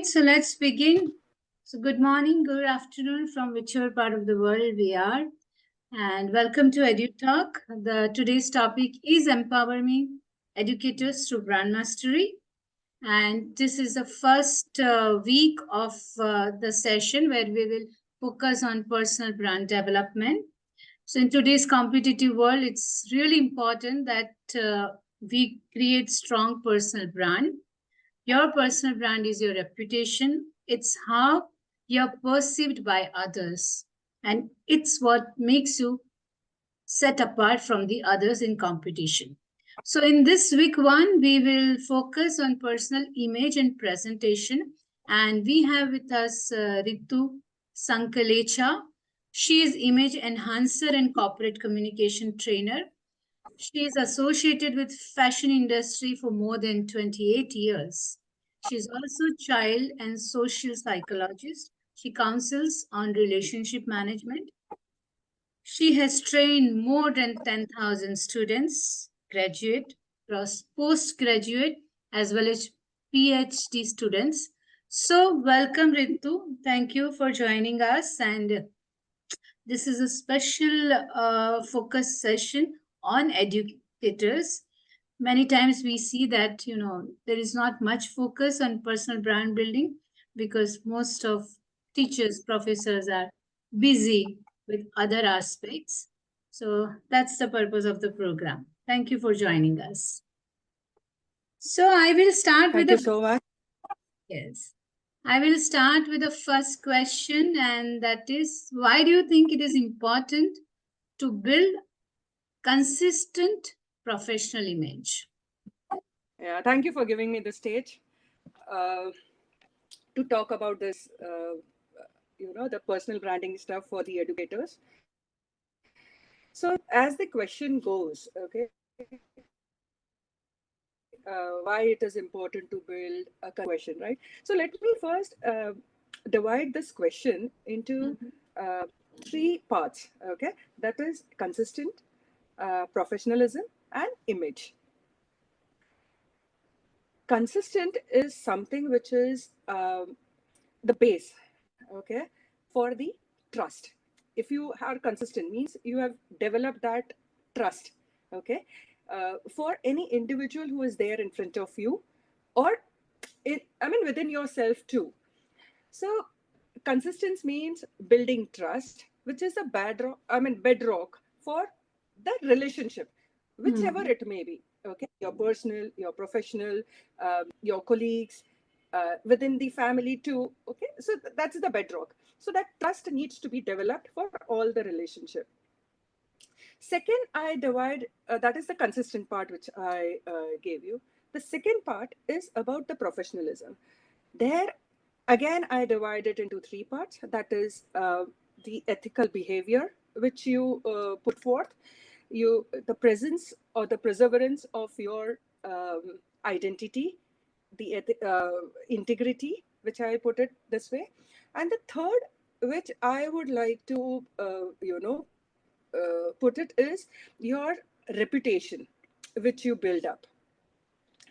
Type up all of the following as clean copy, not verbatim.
right, so let's begin. So, good morning, good afternoon from whichever part of the world we are, and welcome to Edutalk. Today's topic is empowering educators through brand mastery, and this is the first week of the session where we will focus on personal brand development. So, in today's competitive world, it's really important that we create strong personal brand. Your personal brand is your reputation. It's how you're perceived by others. And it's what makes you set apart from the others in competition. So, in this week one, we will focus on personal image and presentation. And we have with us Ritu Sanklecha. She is image enhancer and corporate communication trainer. She is associated with fashion industry for more than 28 years. She is also child and social psychologist. She counsels on relationship management. She has trained more than 10,000 students, graduate, postgraduate, as well as PhD students. So, welcome, Ritu. Thank you for joining us. And this is a special focus session on educators. Many times we see that there is not much focus on personal brand building because most of teachers, professors are busy with other aspects. So that's the purpose of the program. Thank you for joining us. So I will start with Thank you so much. Yes. I will start with the first question, and that is, why do you think it is important to build consistent professional image? Yeah, thank you for giving me the stage to talk about this, the personal branding stuff for the educators. So, as the question goes, okay, why it is important to build a question, right? So, let me first divide this question into three parts, okay? That is consistent, professionalism, and image. Consistent is something which is the base, okay, for the trust. If you are consistent, means you have developed that trust, okay, for any individual who is there in front of you, or within yourself too. So consistency means building trust, which is a bedrock for the relationship, whichever it may be. Okay, your personal, your professional, your colleagues, within the family too. Okay, so that's the bedrock. So that trust needs to be developed for all the relationship. Second, I divide, that is the consistent part which I gave you. The second part is about the professionalism. There, again, I divide it into three parts. That is the ethical behavior which you put forth, the presence or the perseverance of your identity, the integrity, which I put it this way. And the third, which I would like to, put it, is your reputation, which you build up,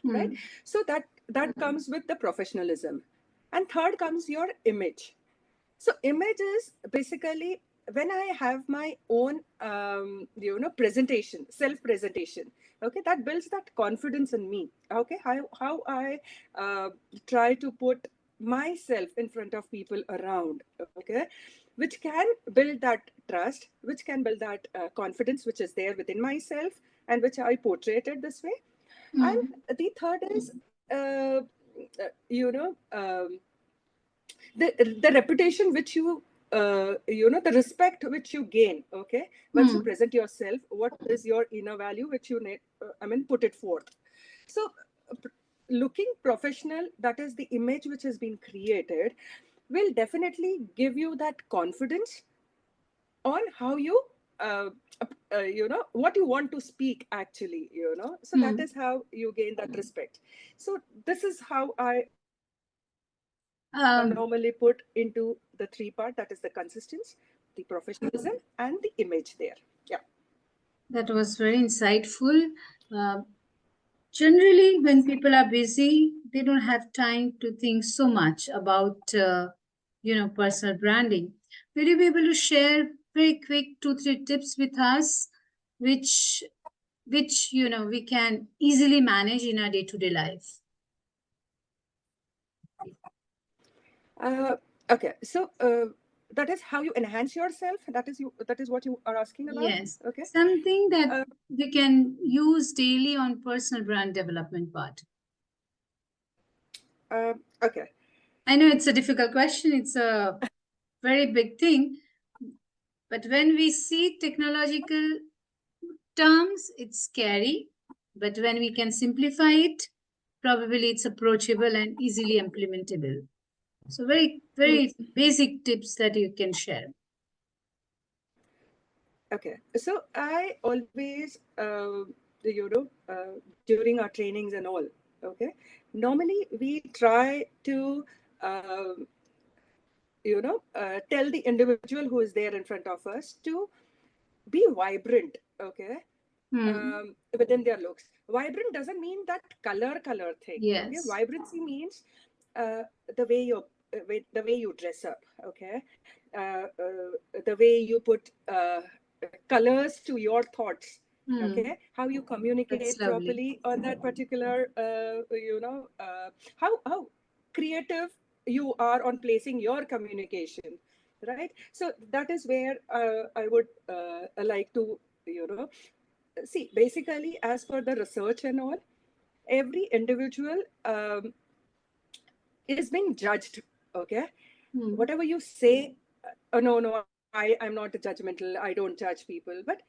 right? So that comes with the professionalism. And third comes your image. So image is basically when I have my own presentation, self presentation, okay, that builds that confidence in me. Okay, how I try to put myself in front of people around, okay, which can build that trust, which can build that confidence which is there within myself, and which I portrayed it this way. And the third is the reputation which you the respect which you gain, okay, once you present yourself, what is your inner value which you need, put it forth. So looking professional, that is the image which has been created, will definitely give you that confidence on how you what you want to speak actually, so that is how you gain that respect. So this is how I normally put into the three part, that is the consistency, the professionalism, and the image there. Yeah, that was very insightful. Generally, when people are busy, they don't have time to think so much about, personal branding. Will you be able to share very quick 2, 3 tips with us, which, we can easily manage in our day-to-day life? Uh, okay, so that is how you enhance yourself. That is what you are asking about. Yes, Okay. something that Uh, we can use daily on personal brand development part. okay. I know it's a difficult question. It's a very big thing, but when we see technological terms, it's scary. But when we can simplify it, probably it's approachable and easily implementable. So very, very basic tips that you can share. Okay, so I always, during our trainings and all, okay, normally we try to, um, tell the individual who is there in front of us to be vibrant, okay, Hmm. within their looks. Vibrant doesn't mean that color thing, okay. Yes. Vibrancy means uh, the way you the way you dress up, okay, the way you put colors to your thoughts, Hmm. okay, how you That's communicate lovely. properly on that particular how creative you are on placing your communication, right? So that is where I would like to, you know see, basically, as per the research and all, every individual is being judged, okay. Hmm. Whatever you say, no, I'm not judgmental, I don't judge people, but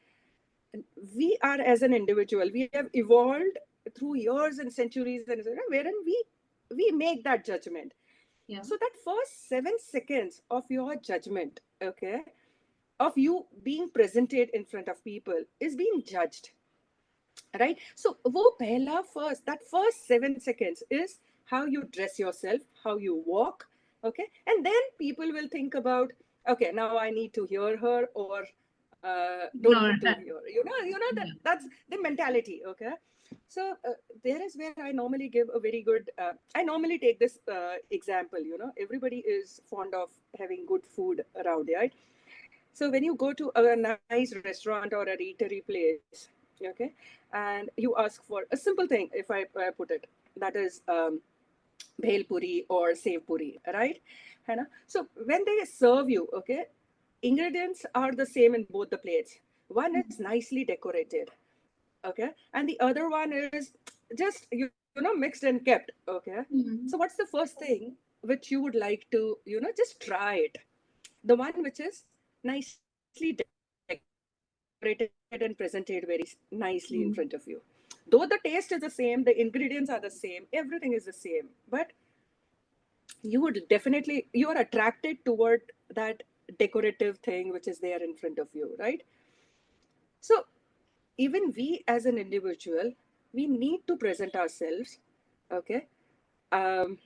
we are, as an individual, we have evolved through years and centuries, and wherein we make that judgment. Yeah. So that first 7 seconds of your judgment, okay, of you being presented in front of people is being judged, right? So wo pehla first, that first 7 seconds is how you dress yourself, how you walk, okay, and then people will think about, okay, now I need to hear her, or don't Ignore need to that. hear, that Yeah. that's the mentality, okay. So there is where I normally give a very good I normally take this example. Everybody is fond of having good food around, right? So when you go to a nice restaurant or a eatery place, okay, and you ask for a simple thing, if I put it, that is bhel puri or sev puri, right? है ना? So when they serve you, okay, ingredients are the same in both the plates. One is nicely decorated, okay, and the other one is just mixed and kept, okay. So Hmm. what's the first thing which you would like to just try it? The one which is nicely decorated and presented very nicely in front of you. Though the taste is the same, the ingredients are the same, everything is the same, but you are attracted toward that decorative thing which is there in front of you, right? So even we as an individual, we need to present ourselves, okay, um,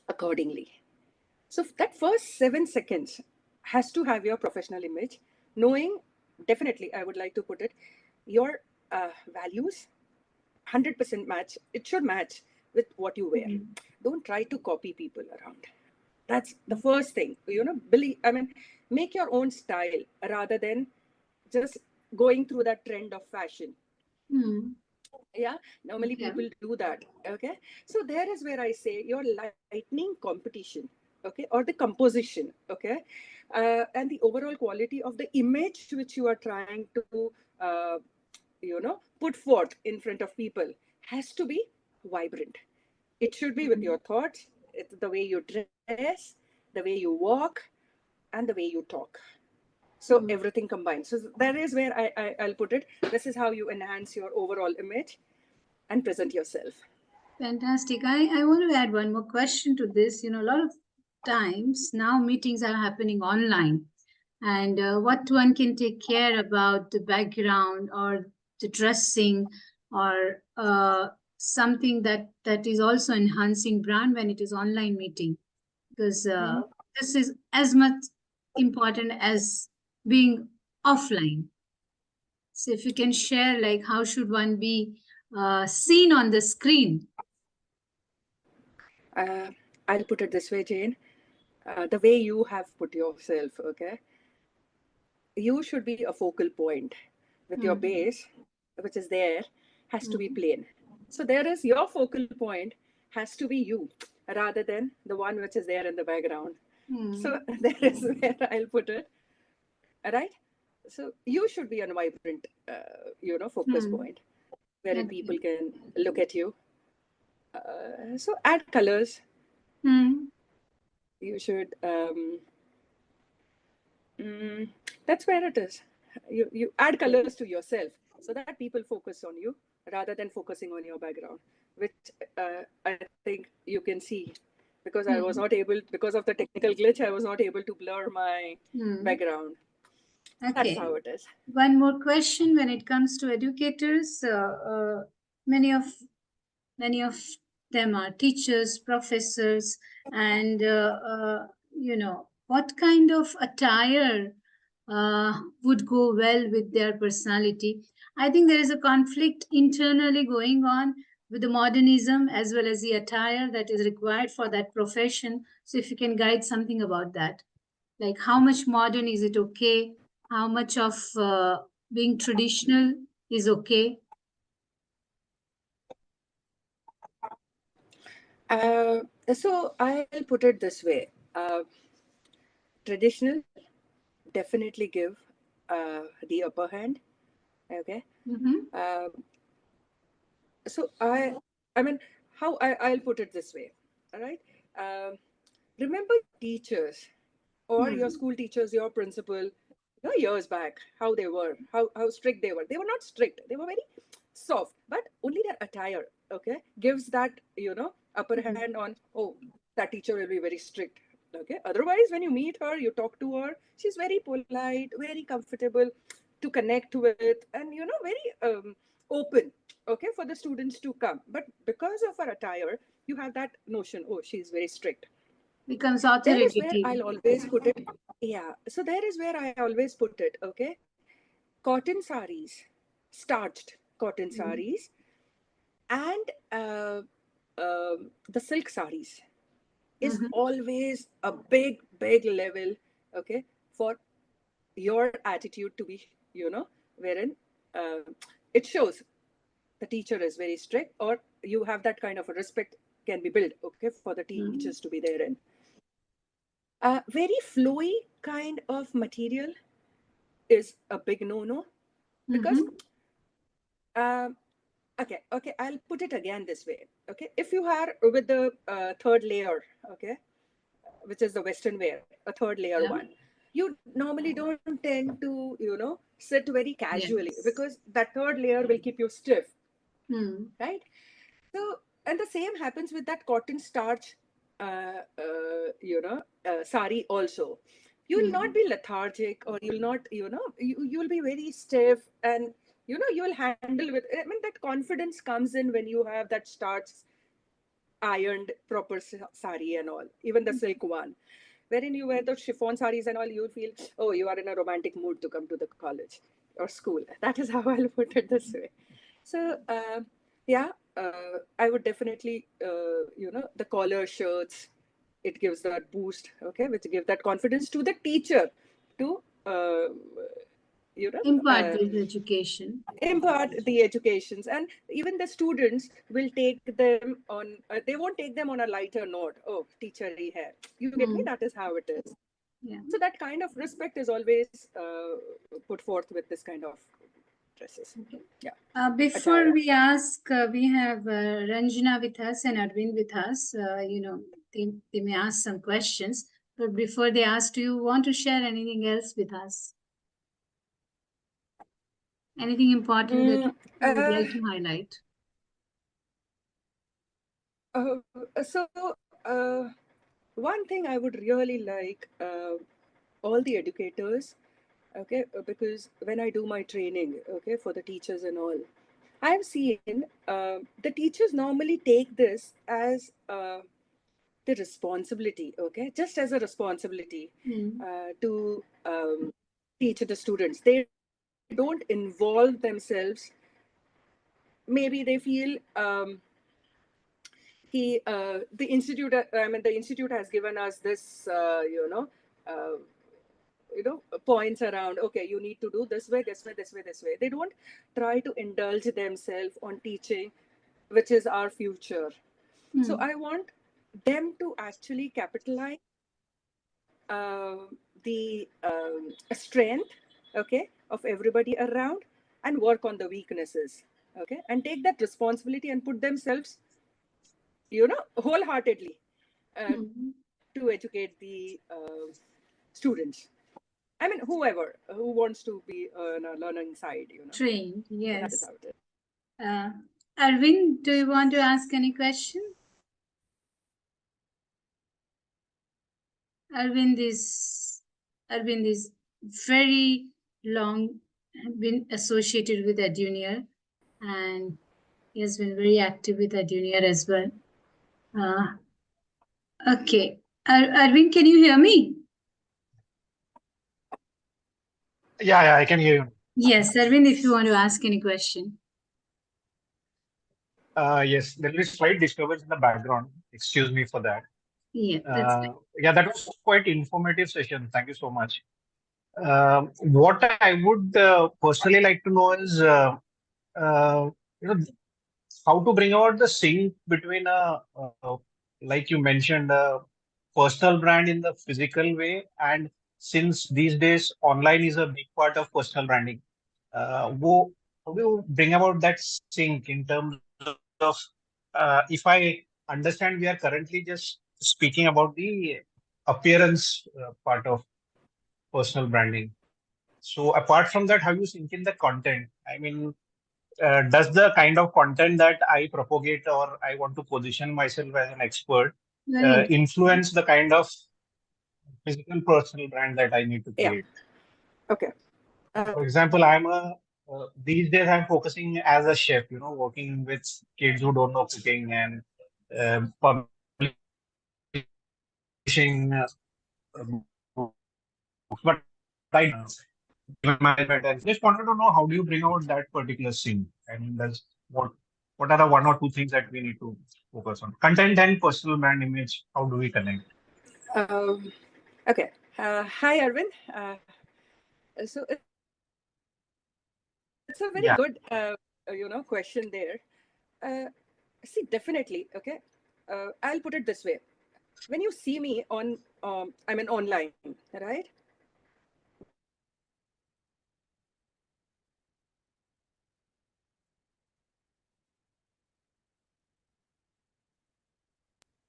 accordingly. So that first 7 seconds has to have your professional image, knowing, definitely, I would like to put it, your values 100% match. It should match with what you wear. Hmm. Don't try to copy people around. That's the first thing. Believe. I mean, make your own style rather than just going through that trend of fashion. Hmm. Yeah, normally Okay. people do that, okay. So there is where I say your lightning competition, okay, or the composition, okay, and the overall quality of the image which you are trying to put forth in front of people has to be vibrant. It should be with Hmm. your thoughts, the way you dress, the way you walk, and the way you talk. So Hmm. everything combined. So that is where I'll put it. This is how you enhance your overall image and present yourself. Fantastic. I want to add one more question to this. A lot of times now meetings are happening online, and what one can take care about the background or the dressing or something that is also enhancing brand when it is online meeting, because Mhm. this is as much important as being offline. So if you can share, like, how should one be seen on the screen? I'll put it this way, Jane. The way you have put yourself, okay? You should be a focal point with your base, which is there, has to be plain. So there is your focal point has to be you rather than the one which is there in the background. So there is where I'll put it. Right? So you should be a vibrant, focus point wherein Okay. people can look at you. So add colors. You should. That's where it is. You add colors to yourself so that people focus on you rather than focusing on your background, which I think you can see because I was not able, because of the technical glitch, I was not able to blur my background. That's Okay. how it is. One more question when it comes to educators. Many of many of them are teachers, professors, and what kind of attire would go well with their personality. I think there is a conflict internally going on with the modernism as well as the attire that is required for that profession. So, if you can guide something about that, like how much modern is it okay? How much of being traditional is okay? So I'll put it this way. Traditional definitely give the upper hand. Okay. Mm-hmm. So I mean, I'll put it this way. All right. Um, Remember your teachers or your Hmm. school teachers, your principal, years back, how they were, how strict they were. They were not strict. They were very soft, but only their attire, okay, gives that, upper hand on, oh, that teacher will be very strict. Okay. Otherwise, when you meet her, you talk to her, she's very polite, very comfortable to connect with, and, very open, okay, for the students to come. But because of her attire, you have that notion, oh, she's very strict. Becomes There is where authoritative. I'll always put it. Yeah. So there is where I always put it. Okay. Cotton saris, starched cotton Mm-hmm. saris, and the silk saris is always a big, big level. Okay. For your attitude to be, wherein uh, it shows the teacher is very strict or you have that kind of a respect can be built, okay, for the teachers to be there in. Very flowy kind of material is a big no-no because Mm-hmm. um, okay, I'll put it again this way. Okay, if you are with the third layer, okay, which is the Western wear, a third layer Yeah. one, you normally don't tend to, sit very casually Yes. because that third layer will keep you stiff, Hmm. right? So, and the same happens with that cotton starch, sari also. You will not Hmm. be lethargic or you'll not, you'll be very stiff and, you'll handle with, I mean, that confidence comes in when you have that starch ironed proper sari and all, even the silk one. Wherein you wear the chiffon saris and all, you feel, oh, you are in a romantic mood to come to the college or school. That is how I'll put it this way. So, yeah, I would definitely, the collar shirts, it gives that boost, okay, which give that confidence to the teacher to, you know, Impart uh, this education. impart the educations, and even the students will take them on, they won't take them on a lighter note, oh, teachery hair, you get me, Hmm. that is how it is. Yeah. So that kind of respect is always put forth with this kind of dresses. Okay. Yeah, Before attire. we ask, we have Ranjana with us and Arvind with us. They may ask some questions. But before they ask, do you want to share anything else with us? Anything important that Mm, you would uh, like to highlight? uh, so uh, one thing I would really like all the educators, okay, because when I do my training, okay, for the teachers and all, I've seen the teachers normally take this as the responsibility, okay, just as a responsibility Hmm. to teach the students. They don't involve themselves maybe they feel the institute, the institute has given us this uh, points around, okay, you need to do this way, this way, this way, this way. They don't try to indulge themselves on teaching, which is our future. So I want them to actually capitalize uh, the strength, okay, of everybody around, and work on the weaknesses, okay, and take that responsibility and put themselves, wholeheartedly to educate the students. I mean, whoever who wants to be on a learning side, Trained, So that is yes. how it is. Arvind, do you want to ask any question? Arvind is Arvind is very long been associated with Edunier, and he has been very active with Edunier as well. Okay, Arvind, can you hear me? Yeah, I can hear you. Yes, Arvind, if you want to ask any question. Yes, there is slight disturbance in the background. Excuse me for that. Yeah, that's fine. Yeah, that was quite informative session. Thank you so much. What I would personally like to know is, you know, how to bring about the sync between like you mentioned, a personal brand in the physical way, and since these days online is a big part of personal branding, how do you bring about that sync in terms of, if I understand, we are currently just speaking about the appearance part of personal branding. So apart from that, how you sync in the content? I mean, does the kind of content that I propagate or I want to position myself as an expert Very influence the kind of physical personal brand that I need to Yeah. create? Okay. For example, these days I'm focusing as a chef, working with kids who don't know cooking and publishing books, but I don't know even management. And just wanted to know, how do you bring out that particular scene? I mean, what what are the one or two things that we need to focus on? Content and personal brand image. How do we connect? Um, okay. Hi, Arvind. So it's a very good, Yeah. question there. See, definitely. Okay. I'll put it this way. When you see me online, right?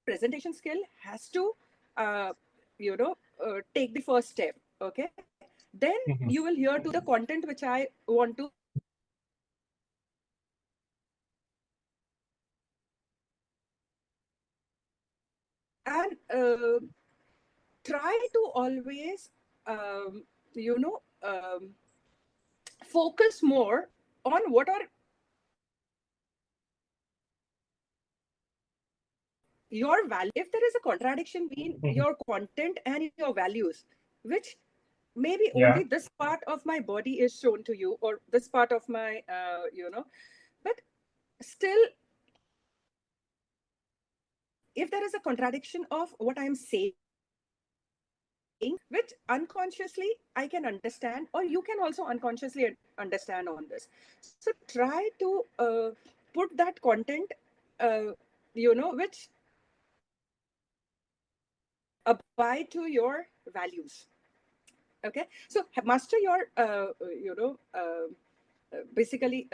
Presentation skill has to take the first step. Okay, then Mhm. you will hear to the content which I want to and try to always um, you know um, focus more on what are your value. If there is a contradiction between Mhm. your content and your values, which maybe Yeah. only this part of my body is shown to you, or this part of my but still, if there is a contradiction of what I'm saying, which unconsciously I can understand, or you can also unconsciously understand on this. So try to put that content, which abide to your values. Okay, so master your, basically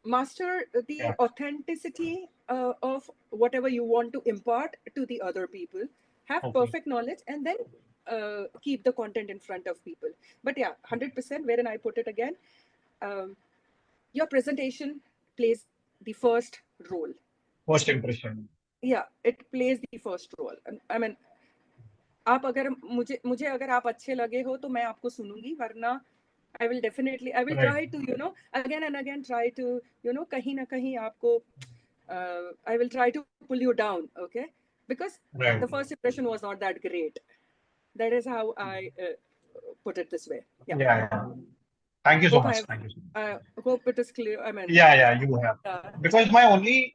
master the Yeah. authenticity of whatever you want to impart to the other people. Have Okay. perfect knowledge, and then keep the content in front of people. But yeah, 100%, wherein I put it again, um, your presentation plays the first role. First impression. Yeah, it plays the first role. And I mean, आप अगर मुझे मुझे अगर आप अच्छे लगे हो तो मैं आपको सुनूंगी, वरना I will Right. try to, again and again try to, कहीं ना कहीं आपको I will try to pull you down, okay? Because Right. the first impression was not that great. That is how I put it this way. Yeah. Yeah. Yeah. Thank you so Hope much. I've, Thank you so much. hope it is clear. I mean, Yeah, you have. uh, Because my only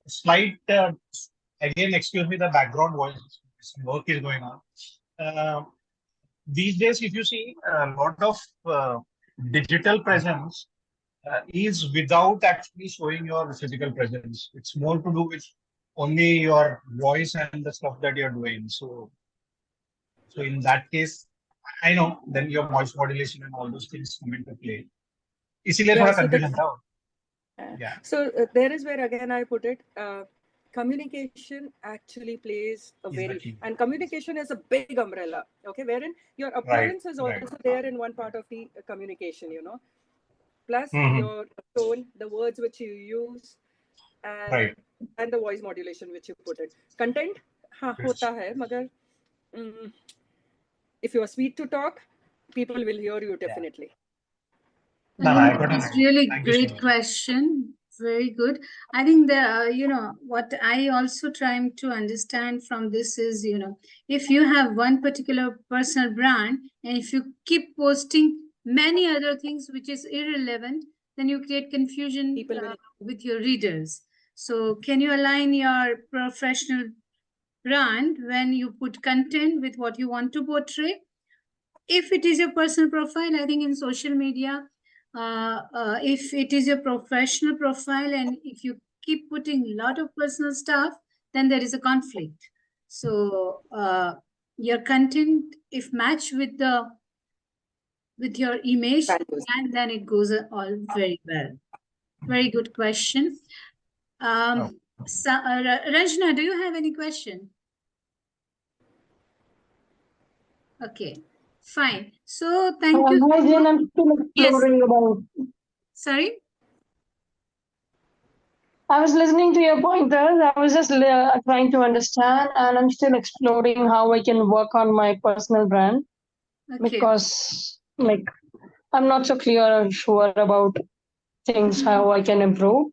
slight, again, excuse me, the background voice, some work is going on. Uh, these days, if you see a lot of digital presence is without actually showing your physical presence. It's more to do with only your voice and the stuff that you're doing. So in that case, I know then your voice modulation and all those things come into play. इसीलिए yeah. थोड़ा So confusion that's था. Uh, Yeah, so there is where again I put it. Communication actually plays a is the very, key. and communication is a big umbrella. Okay, wherein your Right, appearance is right. also there in one part of the communication. Plus Mm-hmm. your tone, the words which you use, and Right. and the voice modulation which you put it. Content, हाँ होता है, मगर mm, if you are sweet to talk, people will hear you Yeah. definitely. I No, think I couldn't it's agree. really Thank you so great much. question. Very good. I think the what I also trying to understand from this is if you have one particular personal brand and if you keep posting many other things which is irrelevant, then you create confusion People will. with your readers. So can you align your professional brand when you put content with what you want to portray? If it is your personal profile, I think in social media, if it is your professional profile and if you keep putting a lot of personal stuff, then there is a conflict. So your content, if matched with your image, Values. and then it goes all very well. Very good question. Oh. Ranjana, do you have any question? Okay, fine. So thank you Hi, so Jen. much. I'm still Yes, exploring about. sorry. I was listening to your pointers. I was just trying to understand, and I'm still exploring how I can work on my personal brand Okay. because, like, I'm not so clear or sure about things how I can improve.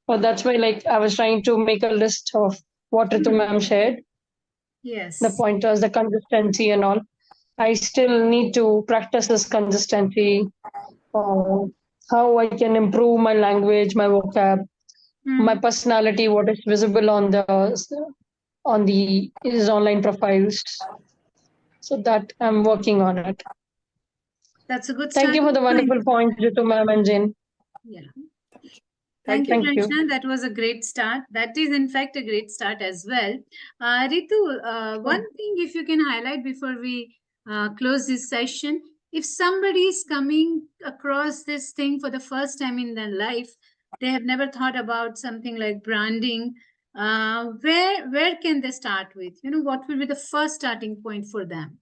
But that's why, like, I was trying to make a list of what Ritu ma'am shared, the Yes. pointers, the consistency, and all. I still need to practice this consistency. Uh, how I can improve my language, my vocab, my Hmm. personality, what is visible on the his online profiles. So that I'm working on it. That's a good Thank you for starting the point. wonderful points, Ritu ma'am and Jane. Yeah. Thank Thank you, you. Thank you. Prashna. That was a great start. That is, in fact, a great start as well. Ritu, one thing if you can highlight before we close this session, if somebody is coming across this thing for the first time in their life, they have never thought about something like branding. Where can they start with? What will be the first starting point for them?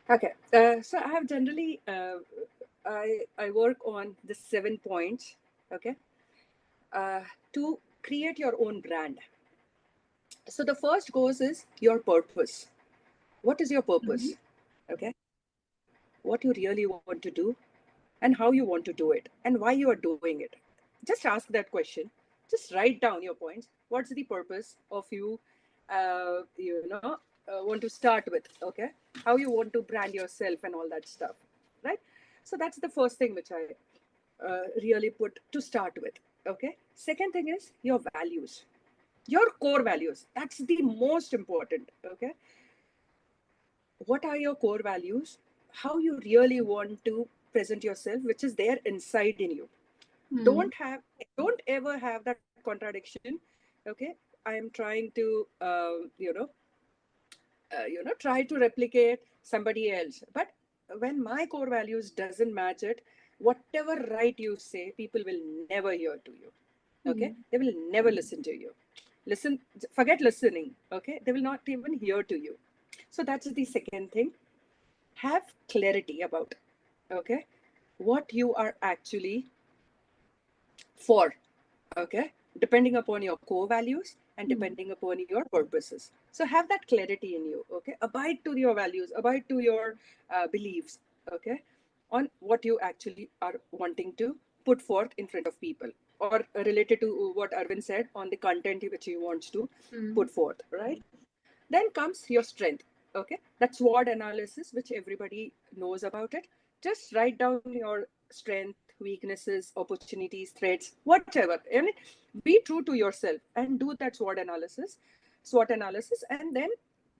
Okay. So I have generally I work on the 7 points. Okay. To create your own brand. So the first goes is your purpose. What is your Mhm. purpose? Okay. What you really want to do, and how you want to do it, and why you are doing it. Just ask that question. Just write down your points. What's the purpose of you? Want to start with. Okay, how you want to brand yourself and all that stuff, right? So that's the first thing which I really put to start with. Okay. Second thing is your values, your core values. That's the most important. Okay, what are your core values, how you really want to present yourself, which is there inside in you. Hmm. Don't ever have that contradiction. Okay, I am trying to try to replicate somebody else, but when my core values doesn't match it, whatever right you say, people will never hear to you. Okay, Hmm. they will never listen to you. Listen, forget listening. Okay, they will not even hear to you. So that's the second thing. Have clarity about, okay, what you are actually for. Okay, depending upon your core values and Hmm. depending upon your purposes. So have that clarity in you. Okay, abide to your values, abide to your beliefs. Okay, on what you actually are wanting to put forth in front of people, or related to what Arvind said on the content which he wants to Hmm. put forth, right? Then comes your strength. Okay, that SWOT analysis, which everybody knows about it. just write down your strength, weaknesses, opportunities, threats, whatever. I mean, be true to yourself and do that SWOT analysis, and then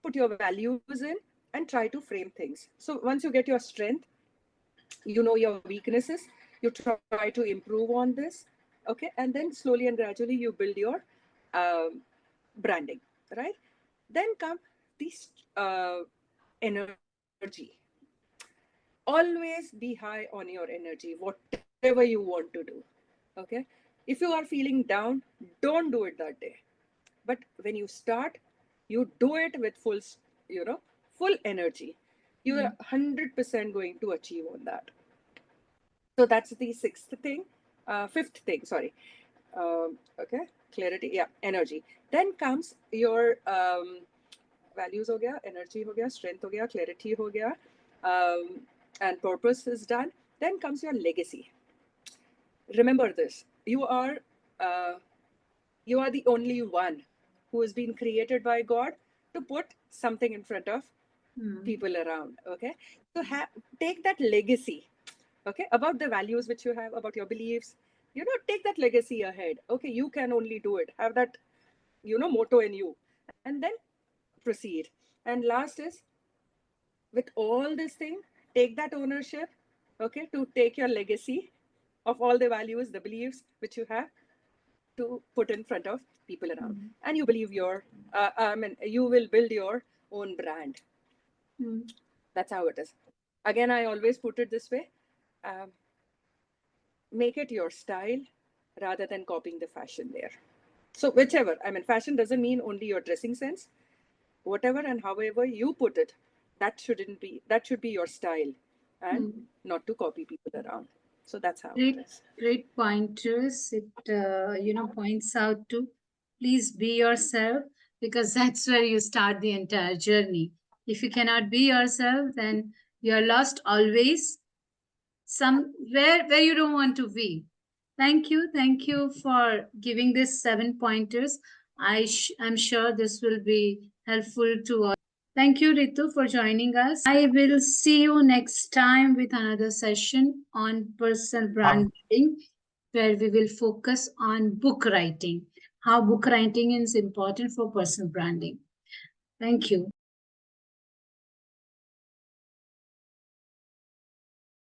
put your values in and try to frame things. So once you get your strength, you know your weaknesses, you try to improve on this, okay, and then slowly and gradually you build your um, branding, right? Then come this energy. Always be high on your energy, whatever you want to do, okay? If you are feeling down, don't do it that day, but when you start, you do it with full energy. You are 100% going to achieve on that. So that's the fifth thing, sorry. Okay, clarity, yeah, energy. Then comes your values ho gaya, energy ho gaya, strength ho gaya, clarity ho gaya, and purpose is done. Then comes your legacy. Remember this: uh, you are the only one who has been created by God to put something in front of people around. Okay, so take that legacy, okay, about the values which you have, about your beliefs, take that legacy ahead. Okay, you can only do it. Have that motto in you, and then proceed. And last is, with all this thing, take that ownership, okay, to take your legacy of all the values, the beliefs which you have, to put in front of people around. And you believe you will build your own brand. That's how it is. Again, I always put it this way: um, make it your style rather than copying the fashion there. So whichever, fashion doesn't mean only your dressing sense. Whatever and however you put it, that should be your style, and not to copy people around. So that's how it is. Great pointers. It points out to please be yourself, because that's where you start the entire journey. If you cannot be yourself, then you're lost always somewhere where you don't want to be. Thank you for giving this 7 pointers. I'm sure this will be helpful to all. Thank you, Ritu, for joining us. I will see you next time with another session on personal branding, where we will focus on book writing, how book writing is important for personal branding. Thank you.